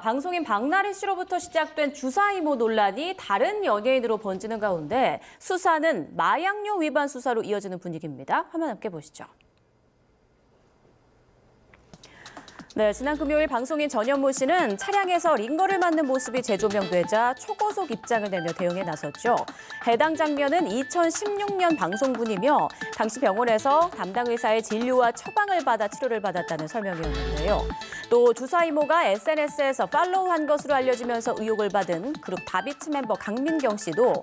방송인 박나래 씨로부터 시작된 주사이모 논란이 다른 연예인으로 번지는 가운데 수사는 마약류 위반 수사로 이어지는 분위기입니다. 화면 함께 보시죠. 네, 지난 금요일 방송인 전현무 씨는 차량에서 링거를 맞는 모습이 재조명되자 초고속 입장을 내며 대응에 나섰죠. 해당 장면은 2016년 방송분이며 당시 병원에서 담당 의사의 진료와 처방을 받아 치료를 받았다는 설명이었는데요. 또 주사 이모가 SNS에서 팔로우한 것으로 알려지면서 의혹을 받은 그룹 다비치 멤버 강민경 씨도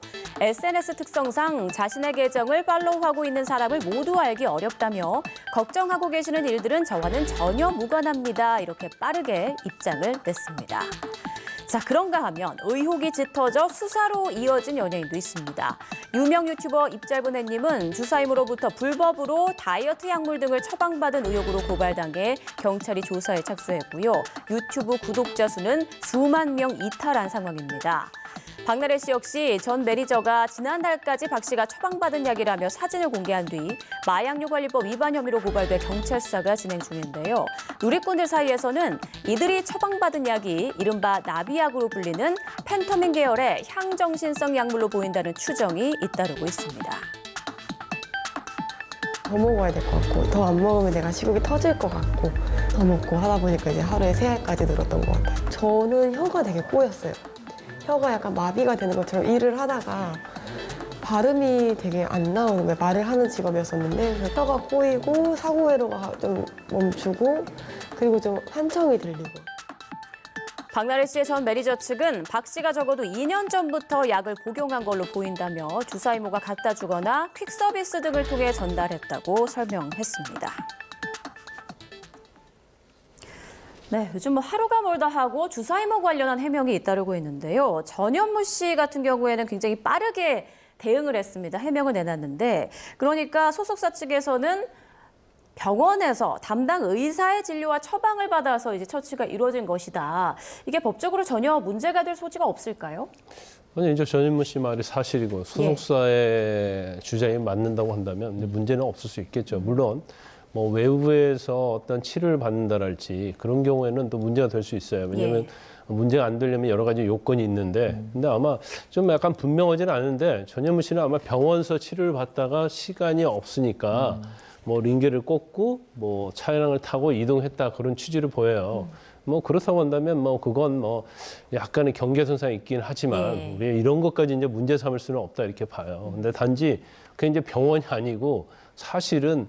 SNS 특성상 자신의 계정을 팔로우하고 있는 사람을 모두 알기 어렵다며 걱정하고 계시는 일들은 저와는 전혀 무관합니다. 이렇게 빠르게 입장을 냈습니다. 자, 그런가 하면 의혹이 짙어져 수사로 이어진 연예인도 있습니다. 유명 유튜버 입짧은애님은 주사임으로부터 불법으로 다이어트 약물 등을 처방받은 의혹으로 고발당해 경찰이 조사에 착수했고요. 유튜브 구독자 수는 수만 명 이탈한 상황입니다. 박나래 씨 역시 전 매니저가 지난달까지 박 씨가 처방받은 약이라며 사진을 공개한 뒤 마약류관리법 위반 혐의로 고발돼 경찰 수사가 진행 중인데요. 누리꾼들 사이에서는 이들이 처방받은 약이 이른바 나비약으로 불리는 펜터민 계열의 향정신성 약물로 보인다는 추정이 잇따르고 있습니다. 더 먹어야 될 것 같고 더 안 먹으면 내가 시국이 터질 것 같고 더 먹고 하다 보니까 이제 하루에 3알까지 늘었던 것 같아요. 저는 혀가 되게 꼬였어요. 혀가 약간 마비가 되는 것처럼 일을 하다가 발음이 되게 안 나오는 거예요. 말을 하는 직업이었었는데 그래서 혀가 꼬이고 사고회로가 좀 멈추고 그리고 좀 환청이 들리고. 박나래 씨의 전 매니저 측은 박 씨가 적어도 2년 전부터 약을 복용한 걸로 보인다며 주사이모가 갖다 주거나 퀵서비스 등을 통해 전달했다고 설명했습니다. 네, 요즘 하루가 멀다 하고 주사이모 관련한 해명이 잇따르고 있는데요. 전현무 씨 같은 경우에는 굉장히 빠르게 대응을 했습니다. 해명을 내놨는데 그러니까 소속사 측에서는 병원에서 담당 의사의 진료와 처방을 받아서 이제 처치가 이루어진 것이다. 이게 법적으로 전혀 문제가 될 소지가 없을까요? 아니, 이제 전현무 씨 말이 사실이고 소속사의 주장이 맞는다고 한다면 문제는 없을 수 있겠죠. 물론 뭐 외부에서 어떤 치료를 받는다랄지 그런 경우에는 또 문제가 될 수 있어요. 왜냐하면 문제가 안 되려면 여러 가지 요건이 있는데 근데 아마 좀 약간 분명하지는 않은데 전현무 씨는 아마 병원에서 치료를 받다가 시간이 없으니까 뭐 링게를 꽂고 뭐 차량을 타고 이동했다 그런 취지로 보여요. 뭐 그렇다고 한다면 뭐 그건 뭐 약간의 경계선상이 있긴 하지만 우리 이런 것까지 이제 문제 삼을 수는 없다 이렇게 봐요. 근데 단지 그게 이제 병원이 아니고 사실은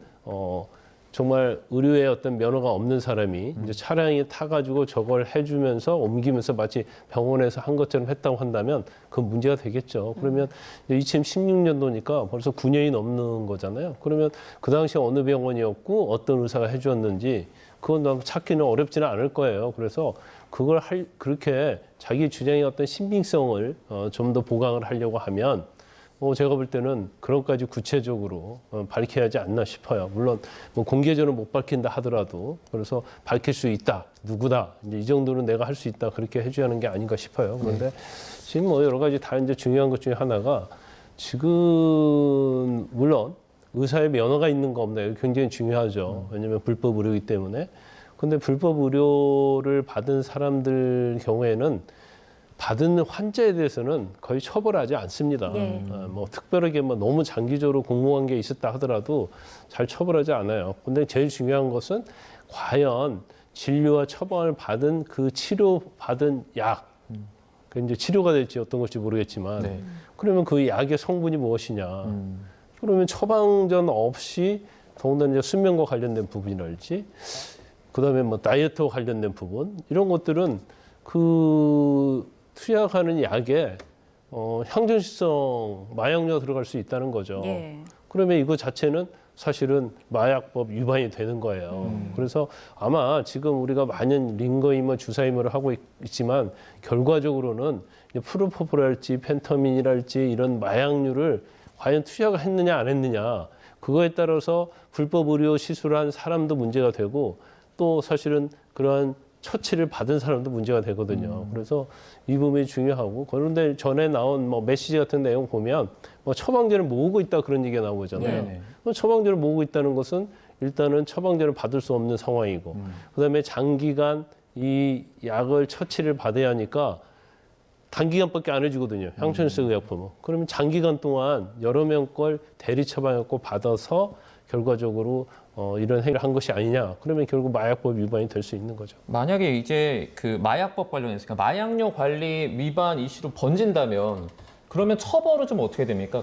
정말 의료에 어떤 면허가 없는 사람이 이제 차량에 타가지고 저걸 해주면서 옮기면서 마치 병원에서 한 것처럼 했다고 한다면 그건 문제가 되겠죠. 그러면 2016년도니까 벌써 9년이 넘는 거잖아요. 그러면 그 당시 어느 병원이었고 어떤 의사가 해주었는지 그건 찾기는 어렵지는 않을 거예요. 그래서 그걸 그렇게 자기 주장의 어떤 신빙성을 좀 더 보강을 하려고 하면 제가 볼 때는 그런까지 구체적으로 밝혀야 하지 않나 싶어요. 물론 뭐 공개적으로 못 밝힌다 하더라도 그래서 밝힐 수 있다, 누구다, 이제 이 정도는 내가 할 수 있다 그렇게 해줘야 하는 게 아닌가 싶어요. 그런데 지금 뭐 여러 가지 다 이제 중요한 것 중에 하나가 지금 물론 의사의 면허가 있는 거 없나 이거 굉장히 중요하죠. 왜냐하면 불법 의료이기 때문에. 근데 불법 의료를 받은 사람들 경우에는 받은 환자에 대해서는 거의 처벌하지 않습니다. 뭐 특별하게 뭐 너무 장기적으로 공무원 게 있었다 하더라도 잘 처벌하지 않아요. 근데 제일 중요한 것은 과연 진료와 처방을 받은 그 치료받은 약, 그 이제 치료가 될지 어떤 걸지 모르겠지만 그러면 그 약의 성분이 무엇이냐. 그러면 처방전 없이 더군다나 이제 수면과 관련된 부분이랄지 그다음에 뭐 다이어트와 관련된 부분 이런 것들은 그 투약하는 약에 향정신성 마약류가 들어갈 수 있다는 거죠. 그러면 이거 자체는 사실은 마약법 위반이 되는 거예요. 그래서 아마 지금 우리가 많은 링거이머, 주사이머를 하고 있지만 결과적으로는 프로포폴랄지 펜터민이랄지 이런 마약류를 과연 투약을 했느냐 안 했느냐 그거에 따라서 불법 의료 시술한 사람도 문제가 되고 또 사실은 그러한 처치를 받은 사람도 문제가 되거든요. 그래서 이 부분이 중요하고 그런데 전에 나온 뭐 메시지 같은 내용 보면 뭐 처방전을 모으고 있다 그런 얘기가 나오잖아요. 처방전을 모으고 있다는 것은 일단은 처방전을 받을 수 없는 상황이고 그다음에 장기간 이 약을 처치를 받아야 하니까 단기간밖에 안 해주거든요. 향천수 의약품은. 그러면 장기간 동안 여러 명 걸 대리 처방했고 받아서 결과적으로 이런 행위를 한 것이 아니냐. 그러면 결국 마약법 위반이 될 수 있는 거죠. 만약에 이제 그 마약법 관련해서 그러니까 마약류 관리 위반 이슈로 번진다면 그러면 처벌은 좀 어떻게 됩니까?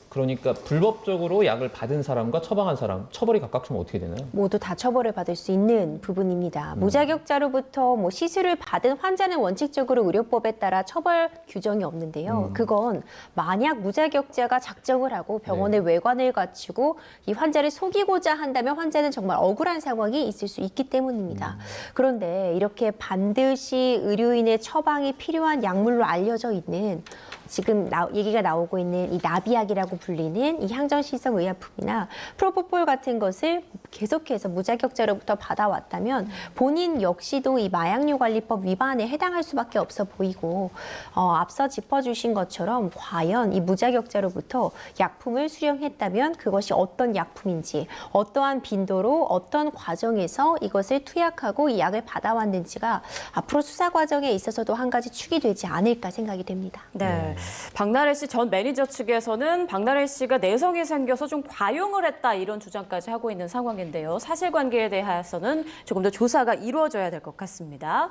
그러니까 불법적으로 약을 받은 사람과 처방한 사람 처벌이 각각 좀 어떻게 되나요? 모두 다 처벌을 받을 수 있는 부분입니다. 무자격자로부터 뭐 시술을 받은 환자는 원칙적으로 의료법에 따라 처벌 규정이 없는데요. 그건 만약 무자격자가 작정을 하고 병원에 외관을 갖추고 이 환자를 속이고자 한다면 환자는 정말 억울한 상황이 있을 수 있기 때문입니다. 그런데 이렇게 반드시 의료인의 처방이 필요한 약물로 알려져 있는 지금 얘기가 나오고 있는 이 나비약이라고 불리는 이 향정신성 의약품이나 프로포폴 같은 것을 계속해서 무자격자로부터 받아왔다면 본인 역시도 이 마약류 관리법 위반에 해당할 수밖에 없어 보이고 앞서 짚어주신 것처럼 과연 이 무자격자로부터 약품을 수령했다면 그것이 어떤 약품인지 어떠한 빈도로 어떤 과정에서 이것을 투약하고 이 약을 받아왔는지가 앞으로 수사 과정에 있어서도 한 가지 축이 되지 않을까 생각이 됩니다. 네. 박나래 씨 전 매니저 측에서는 박나래 씨가 내성이 생겨서 좀 과용을 했다 이런 주장까지 하고 있는 상황인데요. 사실관계에 대해서는 조금 더 조사가 이루어져야 될 것 같습니다.